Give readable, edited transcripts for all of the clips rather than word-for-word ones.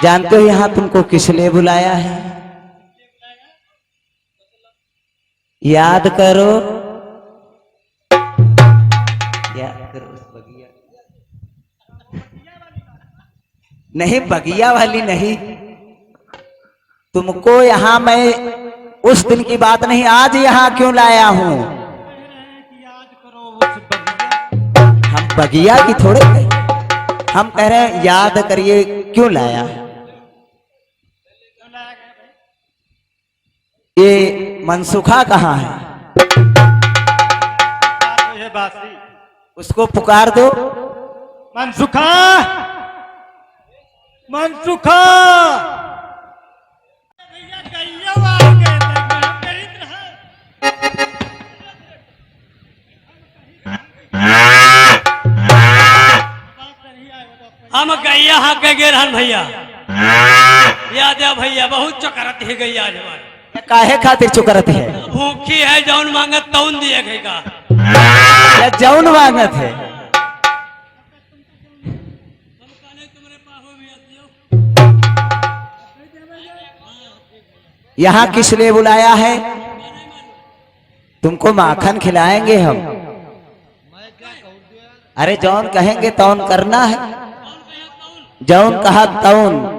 जानते हो यहाँ तुमको किसने बुलाया है? याद करो, याद करो उस बगिया, नहीं बगिया वाली नहीं। तुमको यहाँ मैं उस दिन की बात नहीं, आज यहाँ क्यों लाया हूँ? याद करो उस बगिया। हम बगिया की थोड़े कहे, हम कह रहे हैं याद करिए क्यों लाया। ये मनसुखा कहाँ है? बासी उसको पुकार दो। मनसुखा, मनसुखा हम गैया हाँ के रहन भैया, याद है भैया, बहुत चकरत है गैया आज हमारे। काहे खातिर चुकरत है? भूखी है, जौन मांगत तौन दिए गएगा। या जौन मांगत है? यहाँ किस लिए बुलाया है? तुमको माखन खिलाएंगे हम। अरे जौन कहेंगे तौन करना है, जौन कहा तौन।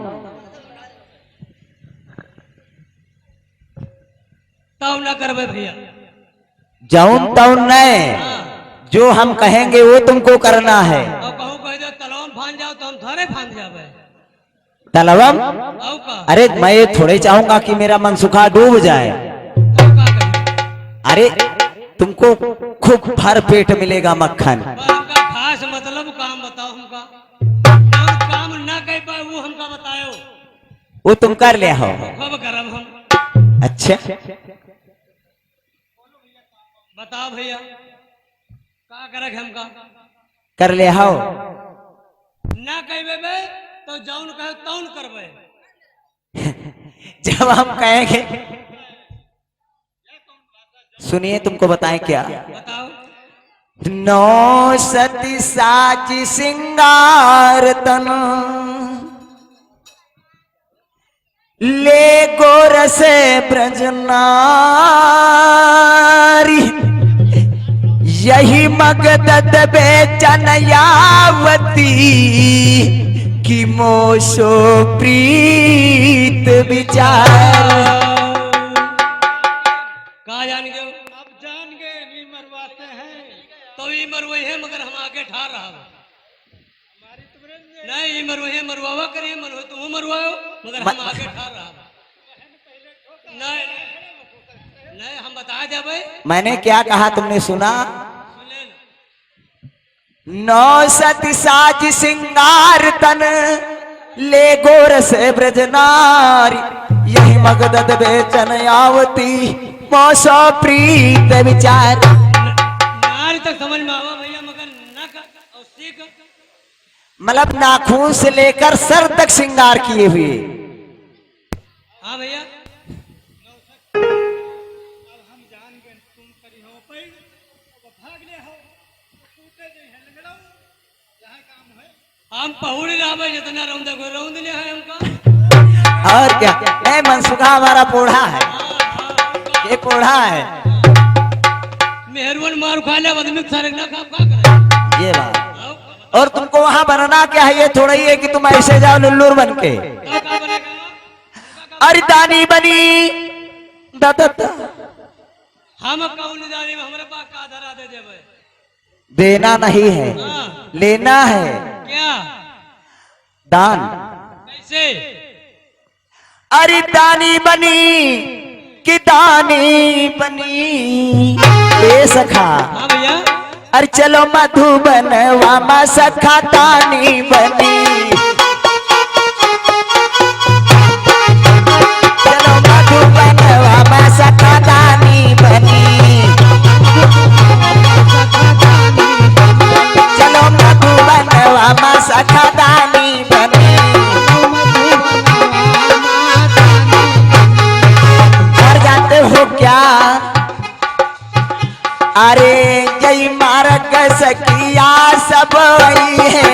तौन ना करबे भैया, जौन तौन नहीं, जो हम कहेंगे वो तुमको करना है। और कहूँ कह दो तलवन फान जाओ तो हम थोड़े फान जावे। तलवम? औ का अरे मैं ये थोड़े चाहूंगा कि मेरा मनसुखा डूब जाए। औ का कहिए? अरे तुमको खूब भर पेट मिलेगा मक्खन। पर हमका खास मतलब काम बताओ हमका, जौन काम ना कह पाए वो हमका बतायो, वो तुम कर ले हो। खूब करब हम। अच्छा बताओ भैया का करक हमका? कर ले हो। ना कहबे बे तो जौन कहे तौन करबे। जब हम कहेंगे, सुनिए तुमको बताएं क्या। बताओ। नौ सती साज सिंगार तन, ले गोरस ब्रजनारी, यही मगदत बेचन यावती, कि मोशो प्रीत विचार। कहा जान गए? अब जान गए, नहीं मरवाते हैं। तो ये मरवे है मगर हम आगे ठार रहा। हमारी तुमरे नहीं ये मरवे है, मरवावा करे मरवे तुम मरवाओ मगर हम आगे ठार रहा। नहीं नहीं हम बता जाबे। मैंने क्या कहा तुमने सुना? सुन ले ना। नौ सती साज सिंगार तन, ले गोरस ब्रजनारी, यही मगदत बेचन आवती, मोसो प्रीत विचार। नारी तक समझ में आवा भैया मगर ना का और सीख। मतलब नाखून से लेकर सर तक श्रृंगार किए हुए। हाँ भैया अब हम जान गए, तुम करी हो पई, अब भाग ले हो, टूटे जे है लगड़ो, यह काम है। हम पहुड़ी रहा जितना रौंद को रौंद ले है हमका। और क्या? ए मनसुखा हमारा पोढ़ा है, ये पोढ़ा है। मेहरबान मार खा ले आदमी सारे ना खा का करे। ये बात। और तुमको वहां बनना क्या है? ये थोड़ा ही है कि तुम ऐसे जाओ लुल्लूर बन के। का बनेगा? अरे दानी बनी दत्त, हम कौन जाने में हमारे पास का धरा दे देवे। देना नहीं है, हाँ लेना है। क्या? दान। कैसे? अरे दानी बनी कि दानी बनी, ए सखा। हाँ भैया अरे चलो मधुबन वामा सखा दानी बनी, चलो मधुबन वामा सखा दानी बनी, चलो मधुबन वामा सखा दानी बनी। और जानते हो क्या? अरे जय मार्ग सखिया सब वही है,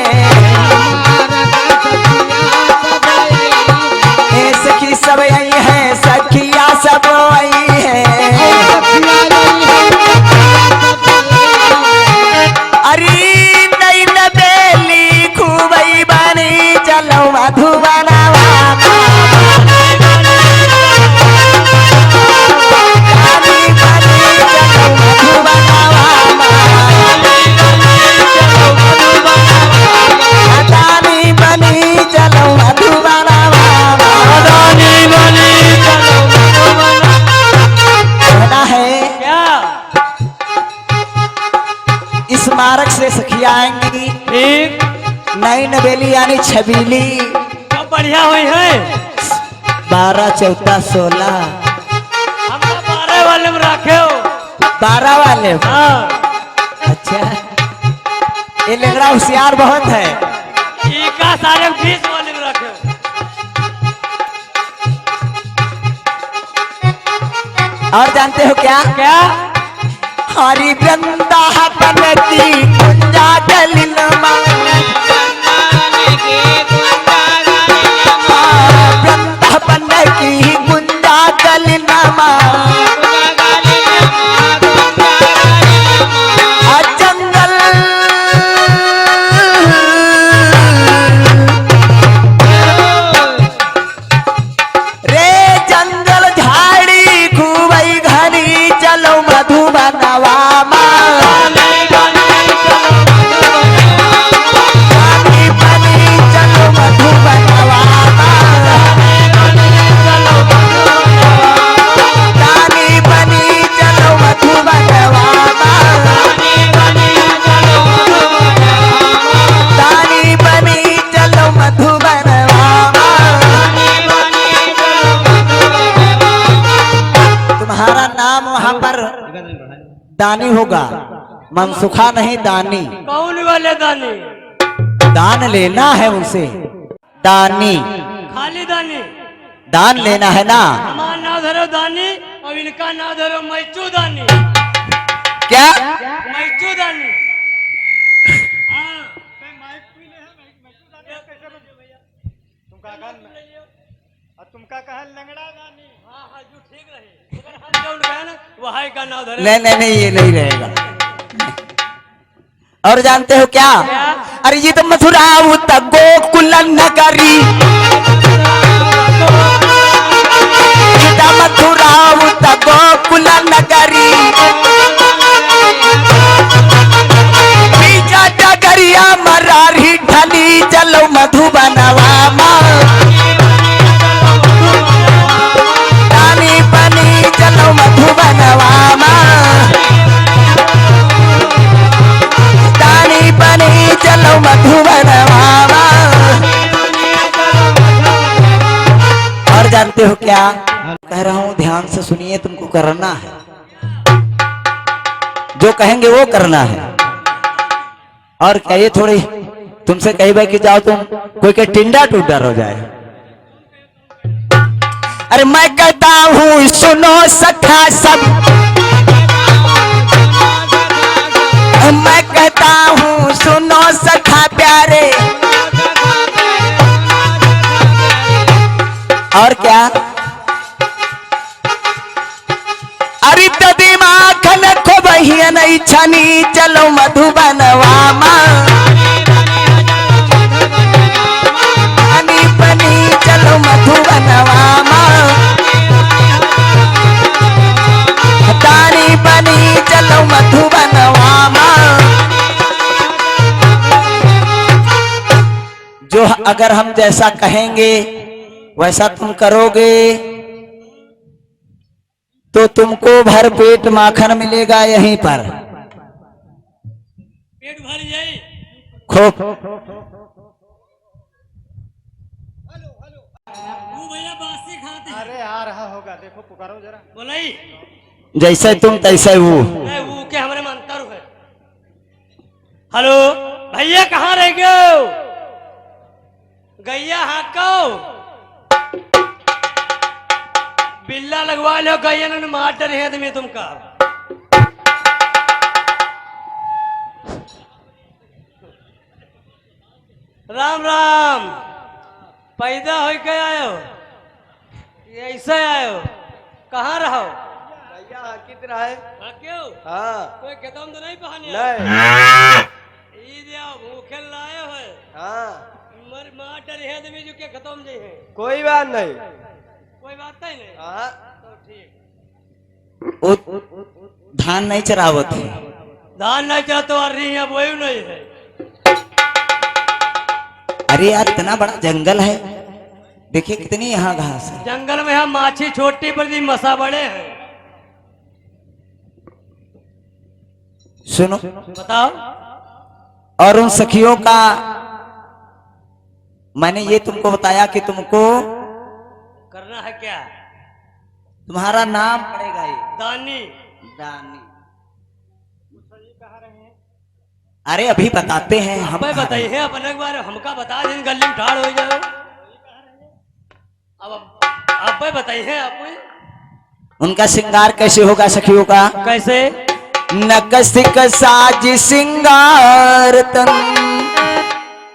जाएंगी ठीक, नई नवेली यानी छबीली। सब बढ़िया हुई है। 12 14 16 हमको 12 वाले में रखे हो। 12 वाले। हाँ, अच्छा, ये लंगड़ा होशियार बहुत है। इका सारे 20 वाले में रखे हो। और जानते हो क्या? क्या? हरि वृंदावन की कुंजा गलिनमा, वृंदावन की कुंजा गलिनमा, जंगल रे जंगल झाड़ी खूबई घनी चलो मधुबनवा दानी होगा, मनसुखा नहीं दानी। कौन वाले दानी? दान लेना है उनसे, दानी खाली दानी। दान लेना है ना। हमारा नाम धरो दानी और इनका नाम धरो मैचू दानी। क्या? मैचू दानी। हाँ, माइक पी ले है, माइक कैसे बजे भैया? तुमका कहल लंगड़ा दानी। हाँ हाँ, जो ठीक रहे। अगर हम जो गए ना वही का नाम धरे। नहीं, ये नहीं रहेगा। और जानते हो क्या? अरे ये तो मथुरा गोकुल नगरी, मथुरा गोकुल नगरी, बीजा डगरिया मरारी ढली चलो मधुबनवा दानी बनी चलो मधुबनवा दानी बनी चलो मधुबनवा। और जानते हो क्या कह रहा हूं? ध्यान से सुनिए, तुमको करना है जो कहेंगे वो करना है। और क्या ये थोड़ी तुमसे कही भाई कि जाओ तुम कोई के टिंडा टूडर हो जाए। अरे मैं कहता हूँ सुनो सखा सब, मैं कहता हूँ सुनो सखा प्यारे। और क्या? अरे तो दिमाग को बहिया नहीं छनी चलो मधुबनवा पानी बनी चलो मधुबनवा दानी बनी चलो मधुबनवा। जो अगर हम जैसा कहेंगे वैसा तुम करोगे तो तुमको भर पेट माखन मिलेगा यहीं पर। पेट भर जाए खूब। वो भैया बासी खाते हैं। अरे आ रहा होगा, देखो पुकारो जरा। बोलाई जैसे तुम तैसे वो। नहीं, वो के हमारे में अंतर है। हेलो भैया, कहाँ रह गए? गैया हाको बिल्ला लगवा लो, गैया ने मार डरे आदमी तुमका। राम राम, पैदा हो के आयो? ऐसे आयो? कहाँ रहो? भैया कित रहा है? क्यों? हाँ कोई खत्म तो नहीं पहनी? नहीं। ईद भूखे लाए है। हाँ मर मार डरे आदमी जो के खत्म जे है। कोई बात नहीं। कोई बात ही नहीं। हाँ तो ठीक। धान नहीं चरावत है। धान नहीं चला तो अर्री है, वही नहीं है। अरे यार इतना बड़ा जंगल है, देखिए कितनी यहाँ घास है। जंगल में हम माछी छोटी बड़ी मसा बड़े हैं। सुनो, बताओ। और उन सखियों का मैंने ये तुमको बताया कि तुमको करना है क्या? तुम्हारा नाम पड़ेगा ये दानी। दानी। अरे अभी बताते हैं हम। भाई बताइए अपने एक बार हमका बता दें, गली में ठाड़ हो जाओ। अब भाई बताइए आप उनका श्रृंगार कैसे होगा सखियों का? कैसे? नकसिक साज श्रृंगार तन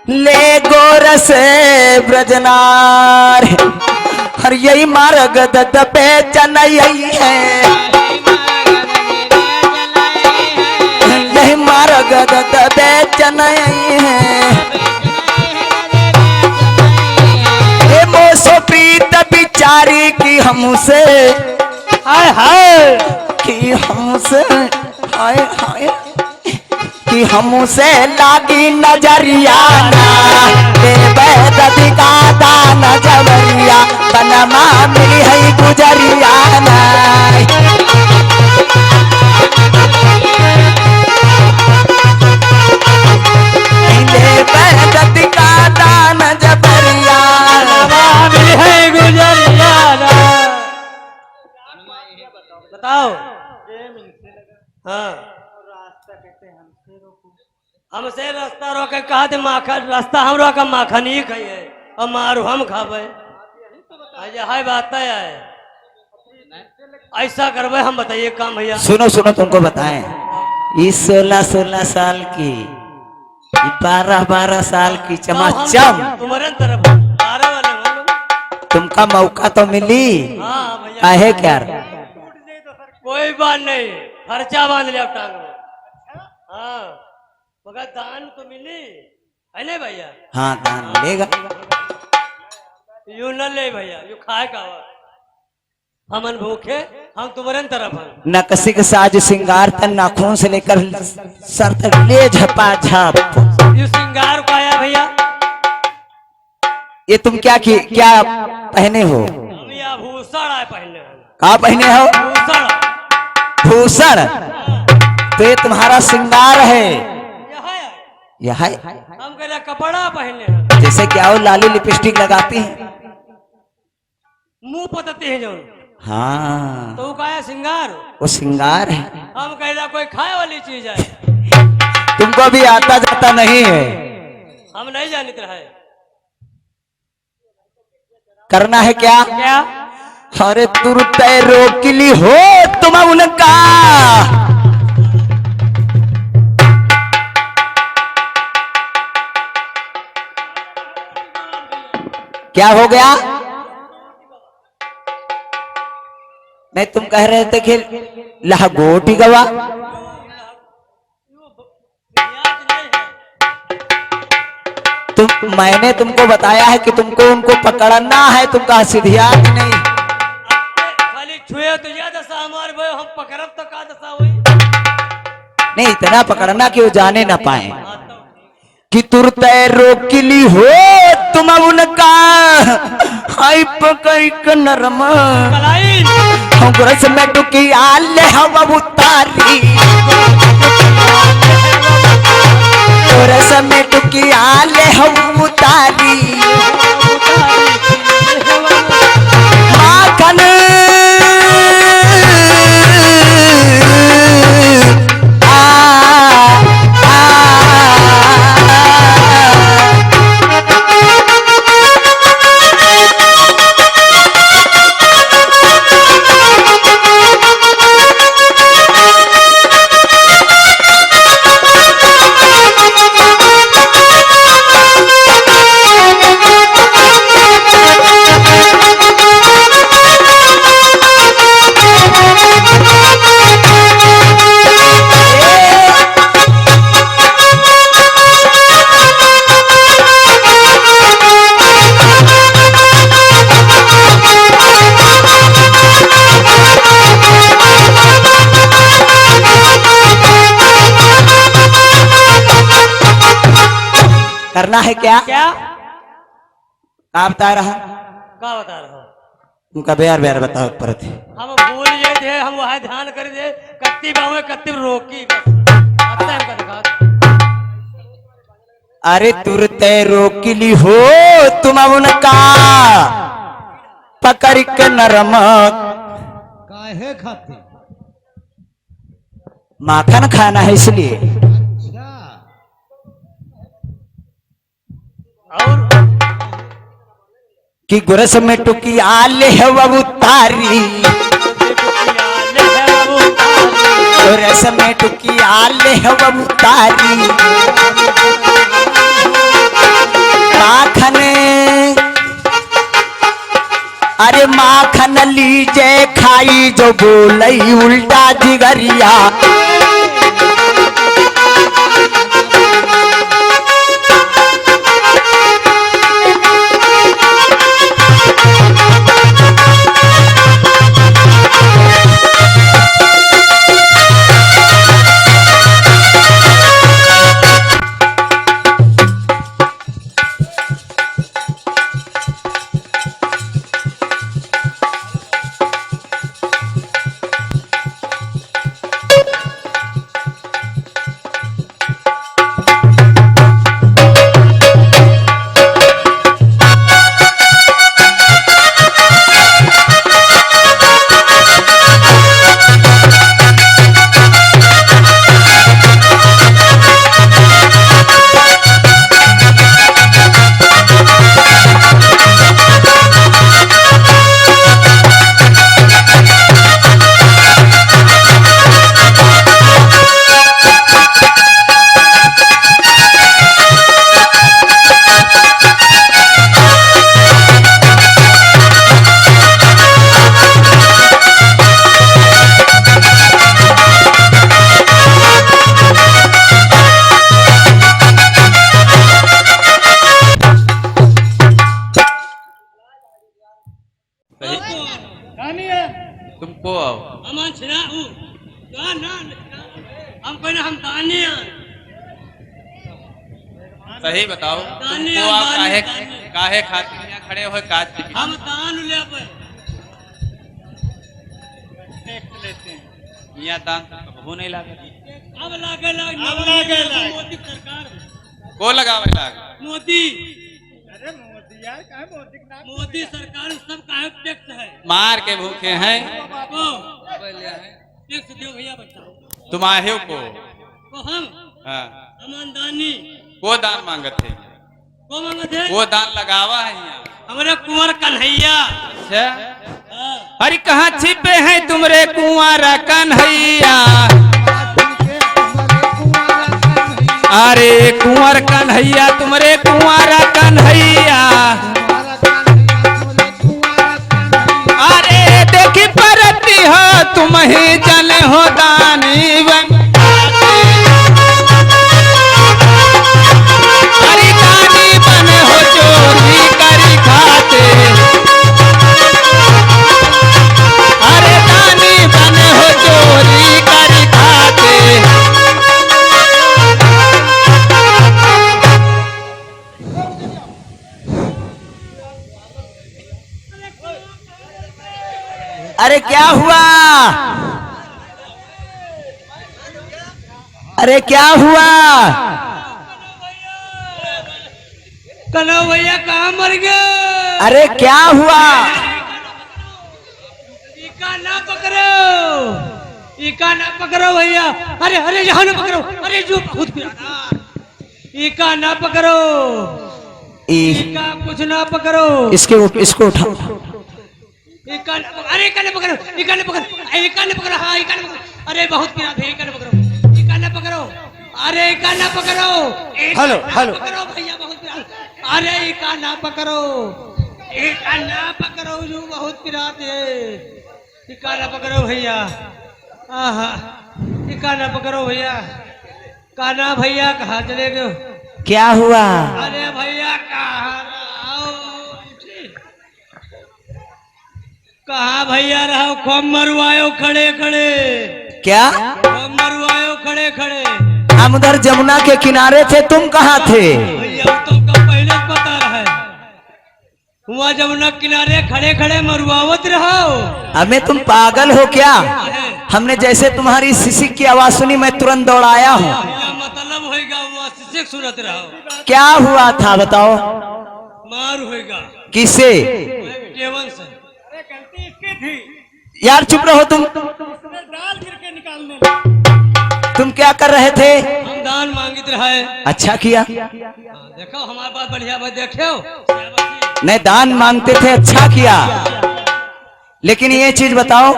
ले गोरस ब्रजनार, हर यही मार्ग दत पे चनई है, यही मार्ग दत पे चनई है। हे मोसो प्रीत बिचारी की हमसे, हाय हाय कि हमसे हाय हाय, कि हमसे लागी नजरिया ना बेबदी का दान जबरिया बनमा मिली है गुजरिया ना। बेबदी का दान जबरिया बनमा मिली है गुजरिया ना। बताओ। हाँ हमसे रास्ता रोके कहा थे माखन, रास्ता हम रोका माखन ही खाइए और मारू हम खावे। हाय बात है ऐसा करवे हम बताइए काम भैया। सुनो सुनो तुमको बताएं, इस 16-16 साल की 12-12 साल की चमाचम तुम्हारे तरफ 12 वाले मालूम। तुमका मौका तो मिली। हाँ भैया है क्या? कोई बात नहीं, खर्चा बांध लिया टांग में। हाँ मगर दान तो मिली है नहीं भैया? हाँ दान मिलेगा। यू न ले भैया, यू खाए का हमन भूखे, हम तुम्हारे तरफ हैं। नकसिक साज श्रृंगार तन नाखून से लेकर सर तक ले झपा झप। यू श्रृंगार को आया भैया। ये तुम क्या पहने हो? हम या भूषण आए पहने हैं। कहा पहने हो? भूषण। भूषण। तो ये तुम्हारा श्रृंगार है। यह है हम कहला कपड़ा पहने हैं। जैसे क्या हो लाली लिपस्टिक लगाती है, मुंह पतते हैं जो। हाँ तो वो क्या श्रृंगार? वो श्रृंगार है। हम कहला कोई खाए वाली चीज है। तुमको भी आता जाता नहीं है। हम नहीं जानते रहे। करना है क्या? क्या? अरे तुरते रोकिली हो तुम उनका, क्या हो गया? नहीं तुम कह रहे थे कि लहगोटी गवा। मैंने तुमको बताया है कि तुमको उनको पकड़ना है, तुमका सिधियात नहीं। खाली छुए तो ज्यादा दशा हमारे भाई, हम पकड़ब तो का दशा हुई। नहीं इतना पकड़ना कि वो जाने ना पाए कि तुरते रोकिली हो तुम उनका, हाय पकड़ नरम गुरस में टुकी आले हवा उतारी, गुरस में टुकी आले हवा उतारी। माखन करना है क्या? क्या बता रहा? क्या बता रहा हूँ? तुमका बेर बेर बताओ पर थे। हम भूल गए थे, हम वह ध्यान कर दे कत्ती बावे कत्ती रोकी बस। अरे तुरते रोकिली हो तुम उनका पकड़ के नरम काहे खाते? माखन खाना है इसलिए। अच्छा, कि गुरस में टुकी आले है वो तारी, गुरस में टुकी आले है वो तारी, माखन अरे माखन लीजे खाई जो बोलई उल्टा जिगरिया। कहानी है तुमको आओ अमान छिना हूँ ना ना हम कोई ना हम दानी हैं। सही बताओ दानी तुमको आप काहे दानी। काहे खातिर यहाँ खड़े हो काज दिखी हम दान ले पे देख लेते हैं। यहाँ दान कबू नहीं लागे अब लागे मोदी सरकार को लगावे लागे मोदी अरे मोदी यार, काहे मोदी के नाम? मोदी सरकार सब काहे टैक्स है मार के भूखे हैं को टैक्स दो भैया बताओ तुम आए को को हम हाँ अमानदानी को दान मांगत थे को मांगत है वो दान लगावा है यहाँ हमारे कुंवर कन्हैया। अच्छा हाँ। अरे कहाँ छिपे हैं तुमरे कुंवारा कन्हैया। अरे कुंवर कन्हैया तुमरे कुंवारा कन्हैया। अरे देखी परती हो तुम ही जले हो दानी बन। अरे दानी बने हो चोरी करी खाते। अरे दानी बने हो चोरी करी खाते। अरे क्या हुआ? अरे क्या हुआ? कन्हैया भैया कहाँ मर गए? अरे क्या हुआ? इका ना पकड़ो, इका ना पकड़ो भैया। अरे अरे यहाँ ना पकड़ो, अरे जो खुद पिराना। इका ना पकड़ो, इका कुछ ना पकड़ो। इसको उठाओ। इका ना पकड़ो, अरे इका ना पकड़ो, इका ना पकड़ो, इका ना पकड़ो, हाँ इका ना पकड़ो। अरे बहुत पिरा थे, इका ना पकड़ो, इका ना पकड़ो, अरे इका ना पकड़ो। हेलो हेलो पकड़ो भैया बहुत पिरा। अरे इका ना पकड़ो, इका ना पकड़ो जो बहुत पिरा थे। इका ना पकड़ो भैया, आहा इका ना पकड़ो भैया। काना भैया कहाँ चले गए? क्या हुआ? अरे भैया कहाँ भैया रहो? खूब मरवायो खड़े खड़े। क्या? खूब मरवायो खड़े खड़े। हम उधर जमुना के किनारे थे, तुम कहाँ थे? भैया तुमको पहले पता रहे, वहाँ जमुना किनारे खड़े खड़े मरवावत रहो। हमें तुम पागल हो क्या? हमने जैसे तुम्हारी सिसिक की आवाज सुनी मैं तुरंत दौड़ाया हूँ। भैया मतलब होगा वहाँ से म्यूजिक सुनत रहो। क्या हुआ था बताओ? मार होएगा किसे? केवन से। अरे गलती इसकी थी, यार चुप रहो तुम। उसने दाल गिर के निकालने लगा। तुम क्या कर रहे थे? हम दान मांगित रहे। अच्छा किया। देखो हमारे बात बढ़िया बात देखो। नहीं दान मांगते थे, अच्छा किया। लेकिन ये चीज बताओ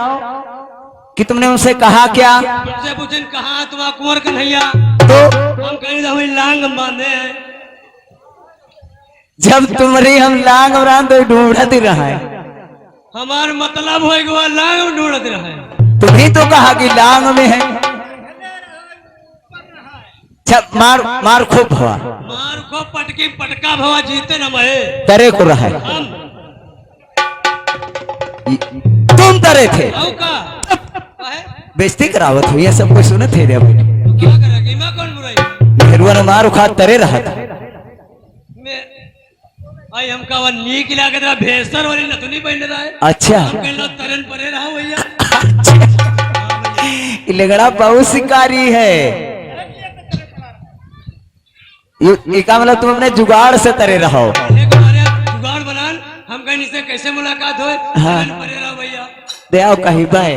कि तुमने उनसे कहा क्या? मुझसे पूछन कहा तुम्हारा कुंवर कन्हैया, तो हम कहीं तो लांग बांधे हैं। जब तुम्हारी हम लांग और तो ढूंढत ही रहा है। हमार मतलब होएगा लांग ढूंढत रहे। तुम्ही तो कहा कि लांग में है। अच्छा मार मार खूब हुआ। मार को पटकी पटका भवा जीते न महे। तरे को रहा है। हम तुम तरे थे। औ का काहे? बेइज्जती करावत हुई है, सब कोई सुने थे रे। तू क्या करेगी? मैं कौन बुराई? मेहरुआ ने मार उखा तरे रहा था। मैं आई हमका वन नी की लागत रहा भेसर वाली नथुनी पहन रहा है। अच्छा हम कहलो तरन परे रहा भैया। ये लगड़ा बहुत शिकारी है। ये का मतलब तुम अपने जुगाड़ से तरे रहो। एक हमारे जुगाड़ बनान हम कहीं से कैसे मुलाकात होए? हाँ। तरन परे रहा भैया। दयाओ कहीं बाय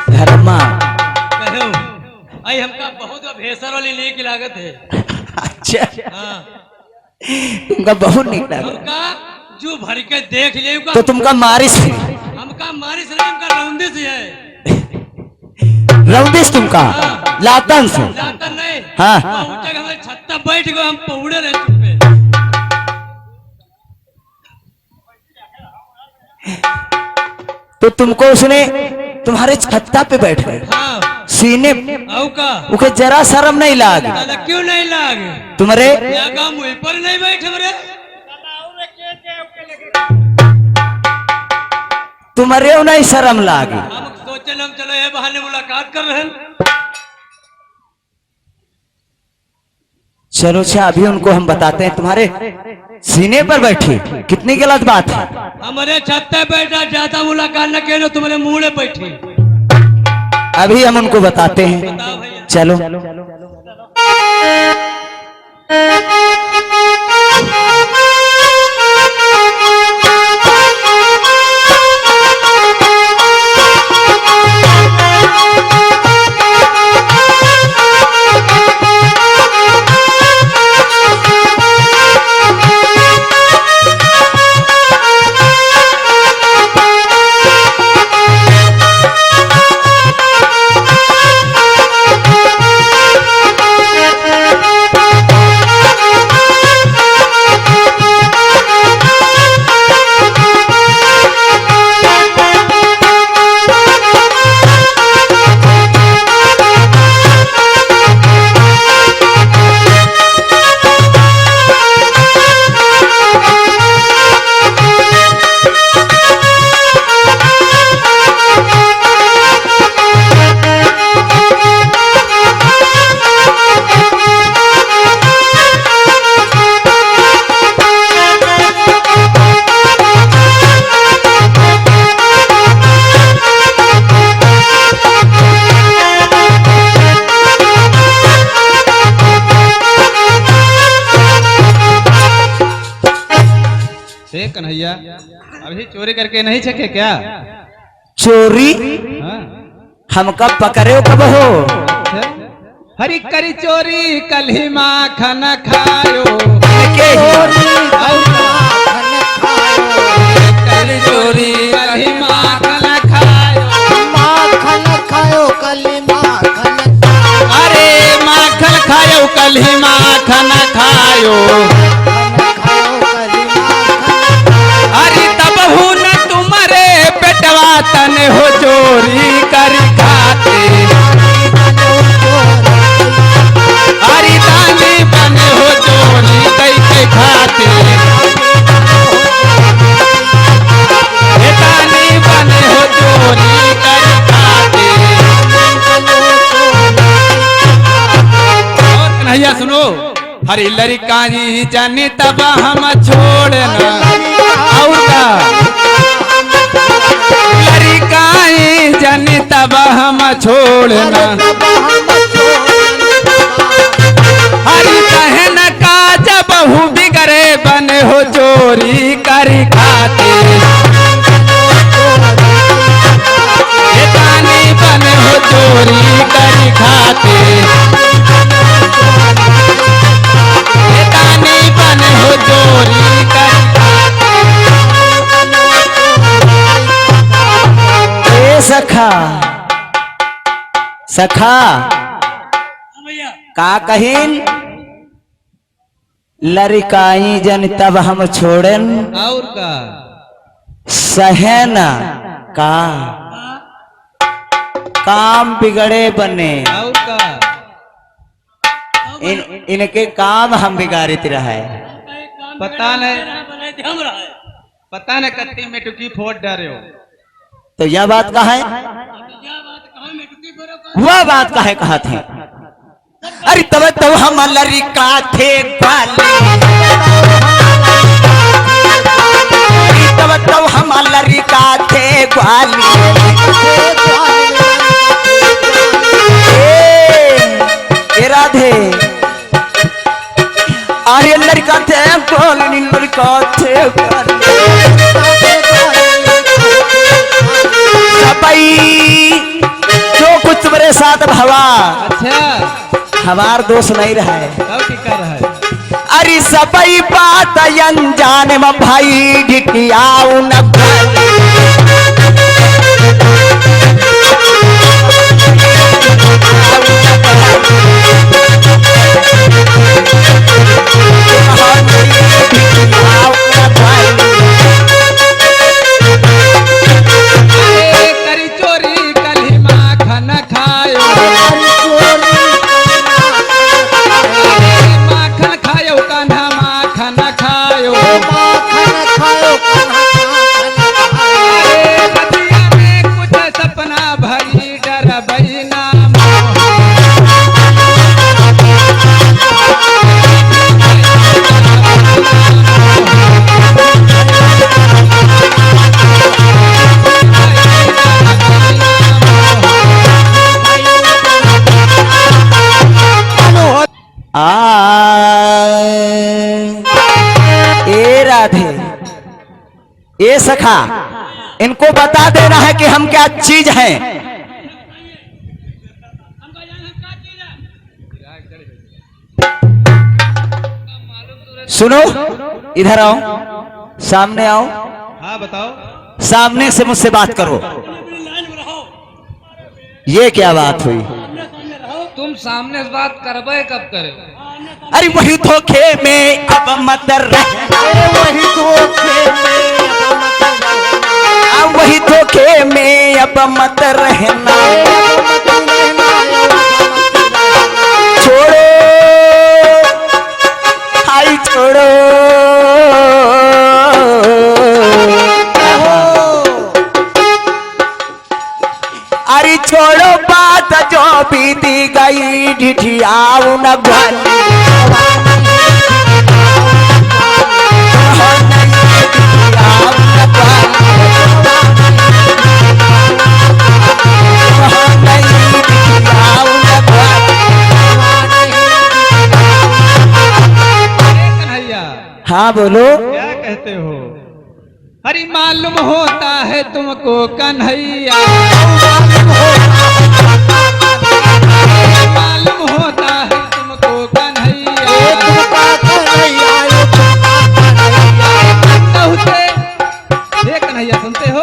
धर्मा। कहो आई हमका बहुत भेसर वाली नी की लागत है। अच्छा हाँ तुमका बहुत निक लगा। हमका जो भर के देख ले तो तुमका मारिस हमका मारी से हमका रौंदे से है। रौदिस तुमका लातन से। जाता नहीं। हाँ। उठे हमारे छत्ता बैठ गए हम पौड़े रहे चुपे। तो तुमको उसने तुम्हारे छत्ता पे बैठ गए हाँ सीने औ का उके जरा शर्म नहीं लाग दादा क्यों नहीं लागे? तुम्हारे? या काम वहीं पर नहीं बैठे मरे। तुम्हारे नहीं शर्म लागी। हम सोचे हम चलो ये बहाने मुलाकात कर रहे हैं। चलो अच्छा अभी उनको हम बताते हैं। तुम्हारे सीने पर बैठी कितनी गलत बात है। हमारे छत पे बैठा जाता मुलाकात न के तुम्हारे मुंह बैठी। अभी हम उनको बताते हैं। बताओ भैया। चलो कन्हैया अभी चोरी करके नहीं छके क्या? चोरी हाँ। हमका पकड़े कब हो? हरी करी चोरी कल ही माखन खायो। के कल चोरी कल ही माखन खायो। अरे माखन खायो कल ही माखन खायो। अरे तब हूँ न तुम्हारे पेटवा तन हो चोरी कर खाते। अरे दानी बन हो चोरी कई कई खाते। दानी बन हो चोरी कर खाते। और कन्हैया सुनो हरी लड़काई जाने तब हम छोड़ना। और का लड़काई जाने तब हम छोड़ना। हरी बिगड़े बने हो चोरी करी खाते ये दानी बने हो चोरी करी खाते ये दानी बने हो चोरी करी ए सखा सखा हाँ भैया का कहिन लड़काई जन तब हम छोड़न और का सहन का काम बिगड़े बने और का इनके काम हम बिगाड़ते रहे पता नहीं बने थे हम रहे पता नहीं कत्ती में टुकी फोड़ डरे हो तो यह बात का है क्या बात कहाँ में टुकी करो वह बात का है कहा थे अरे तब तो हम लड़का थे ग्वाली तब तो हम लड़का थे ग्वाली ए राधे अरे लड़का थे ग्वाली लड़का थे ग्वाली सबई जो कुछ मेरे साथ भवा अच्छा हमार दोष नहीं रहा है कब टिका रहा है अरे सबई बात अनजान में भाई ढिटियाऊ न अरे करी चोरी कली माखन खायो अरे माखन खायो कान्हा माखन खायो अरे रतिया में कुछ सपना भई डरबई ना ए राधे ए सखा इनको बता देना है कि हम क्या चीज हैं हमको जान हम क्या चीज है सुनो इधर आओ सामने आओ हाँ बताओ सामने से मुझसे बात करो अपनी लाइन में रहो ये क्या बात हुई सामने सामने रहो तुम सामने से बात करबे कब करे अरे वही धोखे में अब मत रहना वही धोखे में अब मत रहना छोड़ो हाय छोड़ो अरे छोड़ो बात जो बीती गई ढिठियाऊ न ग्वाली कन्हैया हाँ बोलो क्या कहते हो हरी मालूम होता है तुमको कन्हैया मालूम होता है तुमको कन्हैया नंद से हे कन्हैया सुनते हो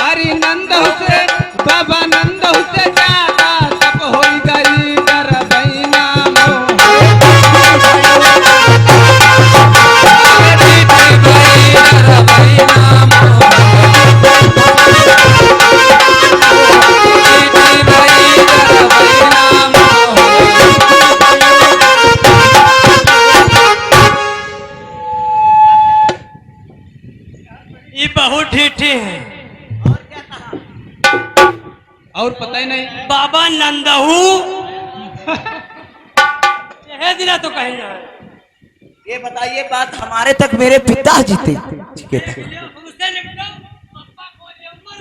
अरे नंद से बाबा नंद से ज्यादा तब हो गई डरबई नाम ये बहुत ठीठी है और पता ही नहीं बाबा नंदहू यह दिला तो कहीं ना ये बताइए बात हमारे तक मेरे पिताजी थे ठीक है उससे निपटो पापा को ले उमर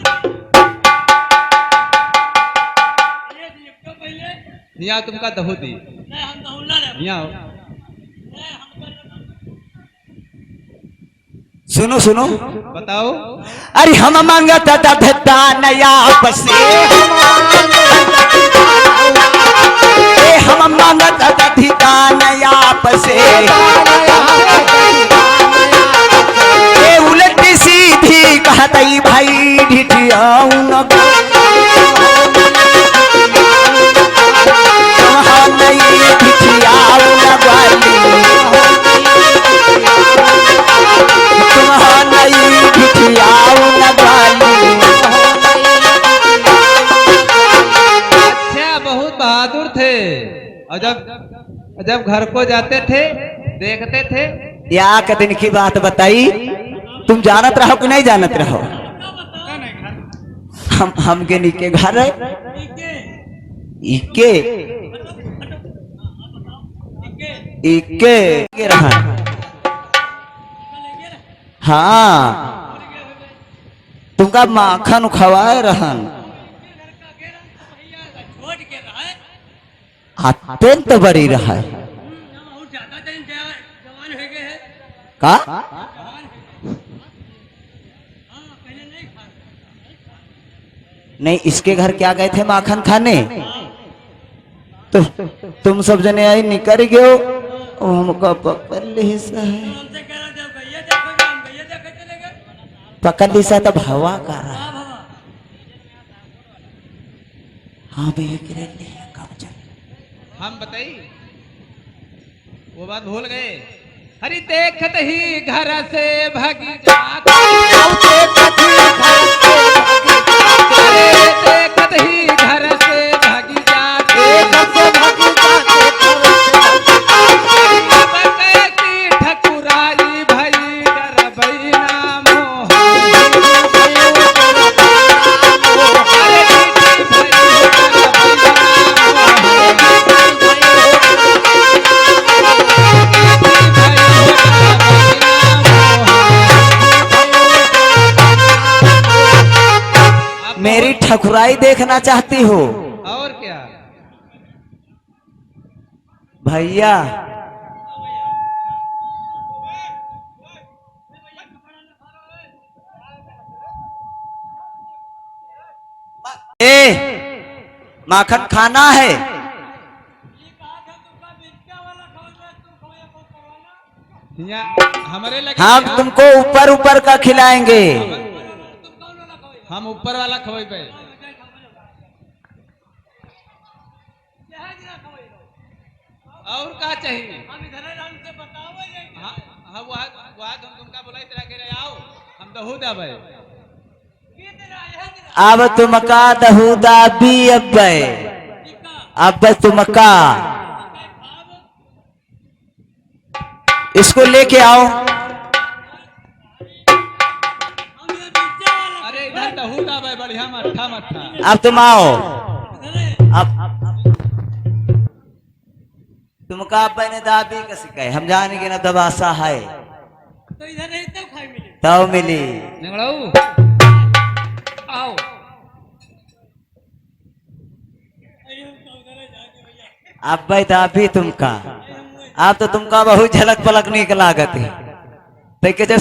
ये निपटो पहले यहाँ तुमका दहो दी नहीं हम तो उल्ला ले यहाँ नहीं हम कर सुनो सुनो बताओ। अरे हम मांगता था नया बसे हम मांगता था नया बसे उलटी सीधी कहता भाई ढिठियाऊ न नहीं ढिठियाऊ न ग्वाली नहीं ढिठियाऊ न ग्वाली। अच्छा बहुत बहादुर थे। और जब घर को जाते थे देखते थे। या के दिन की बात बताई, तुम जानत रहो कि नहीं जानत रहो? हम के नीके घर है इके इके रहा। हाँ तुमका माखन खवाए रहन अत्यंत बड़ी रहा का। नहीं इसके घर क्या गए थे माखन खाने, तो तुम सब जने आई निकल गयो हमको पकड़ ली सा है पकड़ ली सा तब हवा का रहा। हाँ भैया हम बताई वो बात भूल गए। हरी देखत ही घर से भागी जात देखत ही घर से भागी जात की ठकुराई भई डरबई नाम मेरी ठकुराई देखना चाहती हो? और क्या भैया माखन खाना है। हमारे लगे हम तुमको ऊपर ऊपर का खिलाएंगे। हम ऊपर वाला खवाई पे और का चाहिए। हाँ वहाँ तुमका बोला तेरा कह रहे आओ हम दहू दबे। अब तुमका दहू दाबी अब तुमका इसको लेके आओ। अरे इधर दहू दबे बढ़िया मट्ठा मट्ठा। अब तुम आओ। अब तुमका ने दाबी कैसे कहे हम जानेंगे ना दबासा है तो इधर नहीं तब खाई मिली तब मिली। निकलाऊ आओ अब भाई दाबी तुमका अब तो तुमका बहुत झलक पलक निक लागत है तो के जब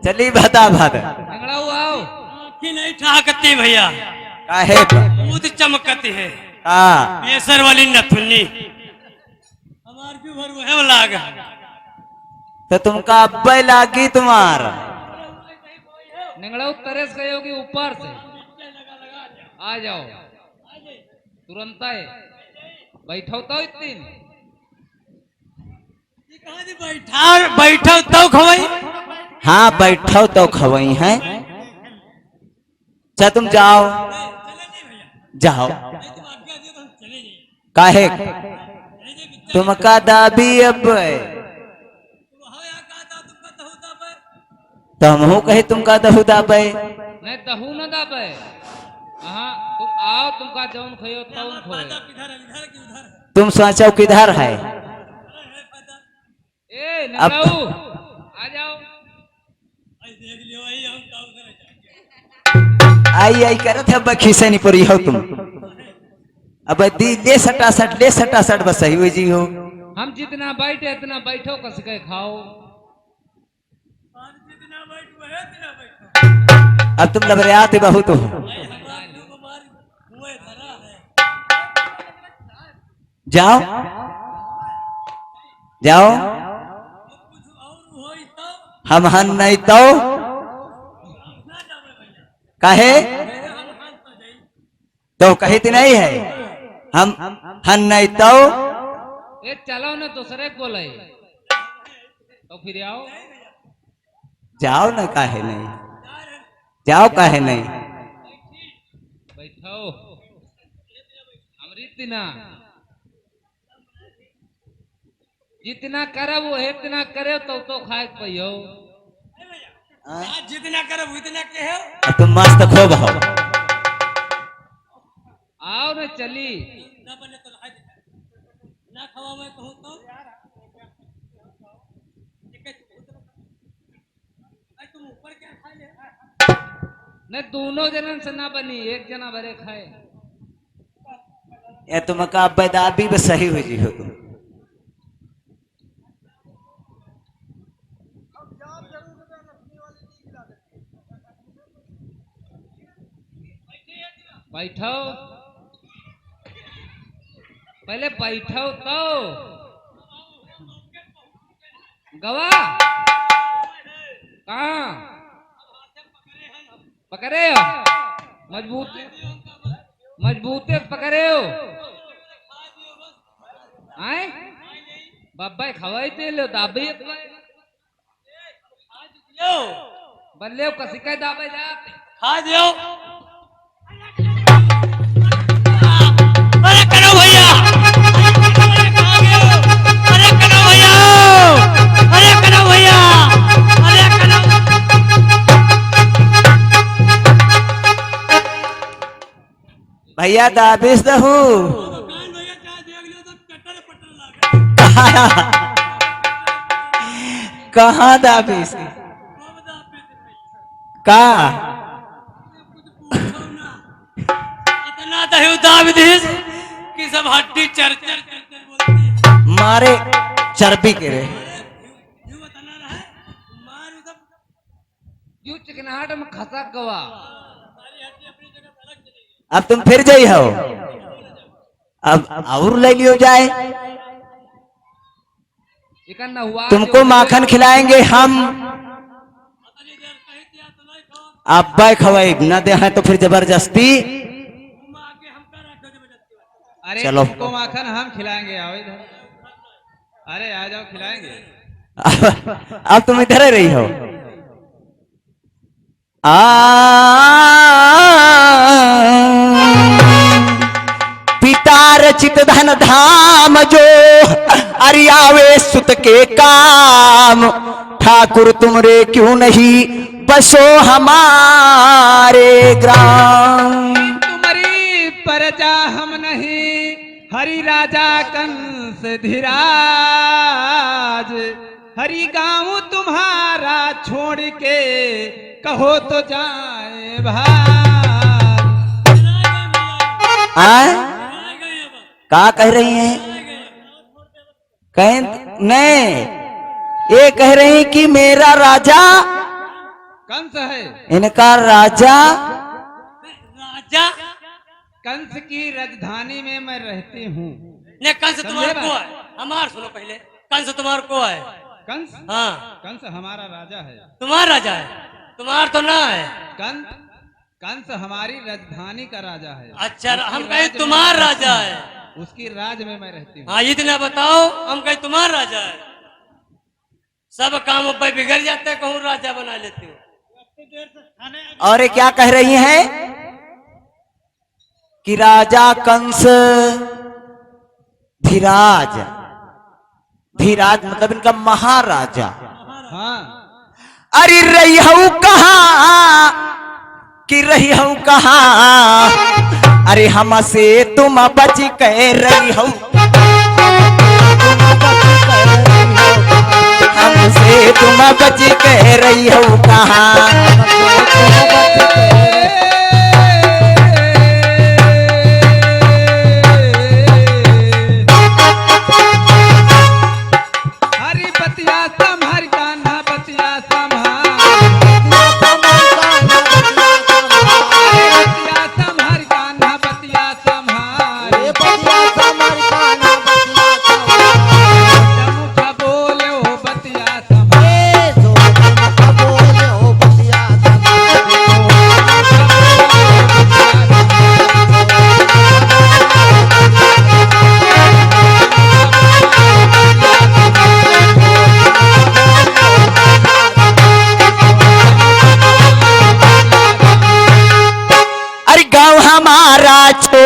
चली बता निकलाऊ आओ। आँखें नहीं ठहाकती भैया काहे दूध चमकती है बेसर वाली नथुनी हमार भी भर वो है लागा तो तुमका अब्बे लागी तुम्हार निकलाऊ तरस गए होगी ऊपर से आ जाओ तुरंत है बैठो तो इतनी बैठो तो खवाई। हाँ बैठो तो खवई है। अच्छा तुम जाओ जाओ काहे तुमका दाबी अब तो हम कहे तुमका दहू दाबे नहीं दहू न दाबे। हाँ तुम आओ तुमका जौन खयो तौन खोए। तुम सोचो किधर है। ए निकलाऊ आ जाओ। आई आई करत है अब खीसे नहीं पड़ी हो तुम अब दी ले सटा सट बस सही हुई जी हो। हम जितना बैठे इतना बैठो कस के खाओ। अब तुम लबरियाते बहुत हो। जाओ जाओ, हम हन नहीं तो कहे तो कहती नहीं है, हम हन नहीं तो ए चलो ना दूसरे को बोले तो फिर आओ। जाओ ना, काहे नहीं जाओ, काहे नहीं बैठो अमृत ना जितना करब वो इतना करे तो खाए पियो। आज जितना करब उतना के हो। अब तुम मस्त खूब हो। आओ ना चली ना बने तो ना खवा मैं कहूँ तो तुम ऊपर क्या खा ले। न दोनों जनन से ना बनी, एक जना भरे खाए। ये तुम का बेदाबी में सही हुई जी हो तुम। बैठो पहले बैठो तो गवा कहाँ पकड़े हो? मजबूत मजबूते पकड़े हो आए बाबा खवाई ते लो दाबे बल्ले कसी का दाबे जाते खा दियो। अरे करो भैया, अरे करो भैया, अरे करो भैया, अरे करो। भैया दाबिश दहू कान भैया चाय देख लियो तो कटर पटर लागे। कहाँ दाबिश का इतना दही दाब दीस कि सब हड्डी चर चर चर चर बोलती। मारे चर्बी के रे। यूं बतना रहा है मार सब यू चिकनाहट में खसक गवा। सारी हड्डी अपनी जगह पे अलग चलेगी। अब तुम फिर जाइ हो, अब और ले लियो जाए। चिकन न हुआ तुमको माखन खिलाएंगे हम, अतनी देर कही दिया तो नहीं खाओ। आप बाय खवाई न दे हैं तो फिर जबरदस्ती। तुम आके हम कर रखो जबरदस्ती। अरे चलो। तुमको माखन हम खिलाएंगे, आओ इधर। अरे आ जाओ खिलाएंगे। अब तुम इधर ही रही हो। पिता रचित धन धाम जो अरियावे सुत के काम, ठाकुर तुमरे क्यों नहीं बसो हमारे ग्राम। तुम्हारी प्रजा हम नहीं, हरि राजा कंस धीराज, हरि गांव तुम्हारा छोड़ के कहो तो जाए भाग। क्या कह रही हैं? कहें नहीं, ये कह रही हैं कि मेरा राजा कंस है, इनका राजा राजा कंस की राजधानी में मैं रहती हूँ। ने कंस तुम्हारे को है। हमार सुनो पहले, कंस तुम्हारे को है। कंस हाँ कंस हमारा राजा है। तुम्हारा राजा है, तुम्हार तो ना है। कंस कंस हमारी राजधानी का राजा है। अच्छा उसकी हम राज कहे में तुम्हार मैं राजा रहती है। हूँ। उसकी राज में मैं रहती हूँ। हाँ इतना बताओ, हम कहे तुम्हार राजा है। सब काम पे बिगड़ जाते, कहूँ राजा बना लेते हो। और ये क्या कह रही हैं कि राजा कंस धीराज, धीराज मतलब इनका महाराजा। हाँ अरे रही हूं कहाँ कि रही हूं कहाँ, अरे हमसे तुम बच के रही हूं, हमसे तुम बच के रही हूं कहाँ। हरी बतिया संभार कान्हा बतिया संभार,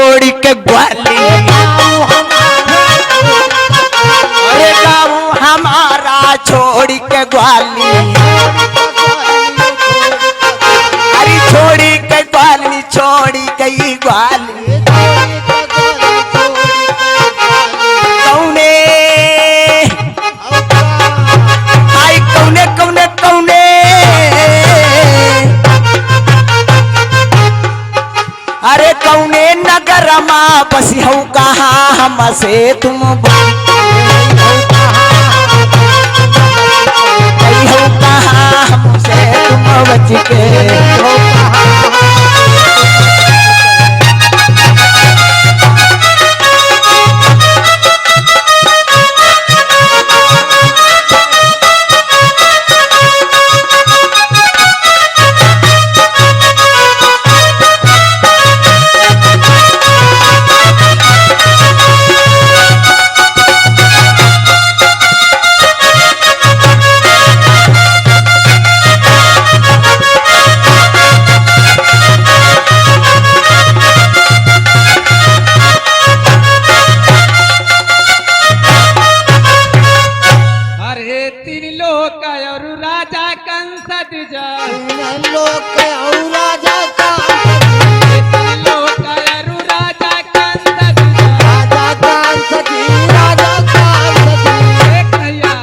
छोड़ के ग्वाली, अरे गाँव हमारा छोड़ के ग्वाली, अरे छोड़ी के ग्वाली, छोड़ी गई ग्वाली, कौने आई कौने कौने कौने, अरे कौने नगर माँ बसी हो कहाँ हमसे तुम गई हो कहाँ हमसे तुम बच के हो कहाँ। अरे तीन लोक और राजा कंस द्विजा, तीन लोक और राजा का तीन लोक और राजा कंस द्विजा, राजा कांस जी, राजा कांस जी। एक भैया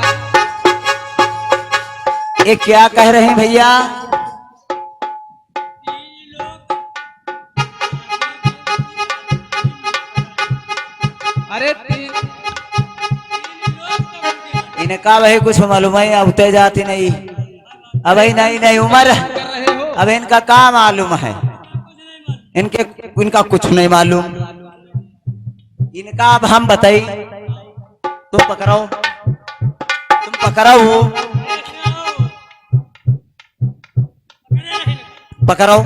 ये क्या कह रहे हैं भैया? अरे इनका वही कुछ मालूम है, अब ते जाती नहीं, अब ही नहीं उम्र, कर रहे हो अब इनका क्या मालूम है, इनका कुछ नहीं मालूम, इनका अब हम बताई, तुम पकड़ो, तुम पकड़ो, पकड़ो,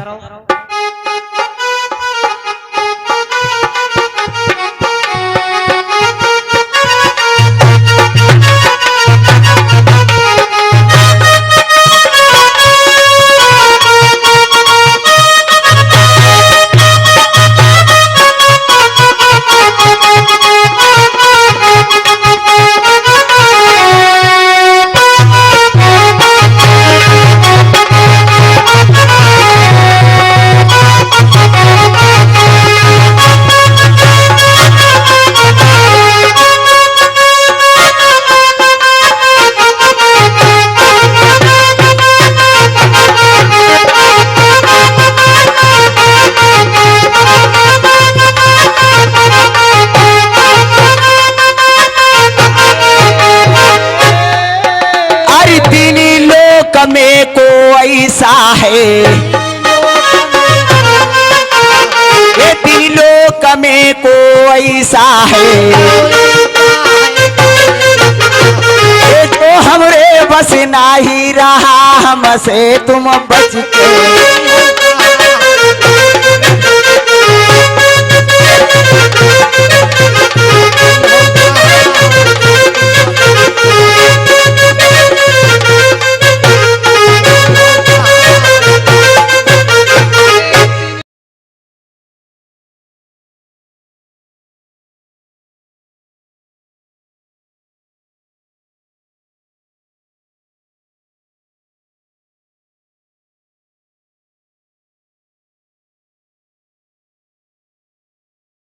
में को ऐसा है, ये तीन लोक में को ऐसा है, ये तो हमरे बस ना ही रहा हमसे तुम बच के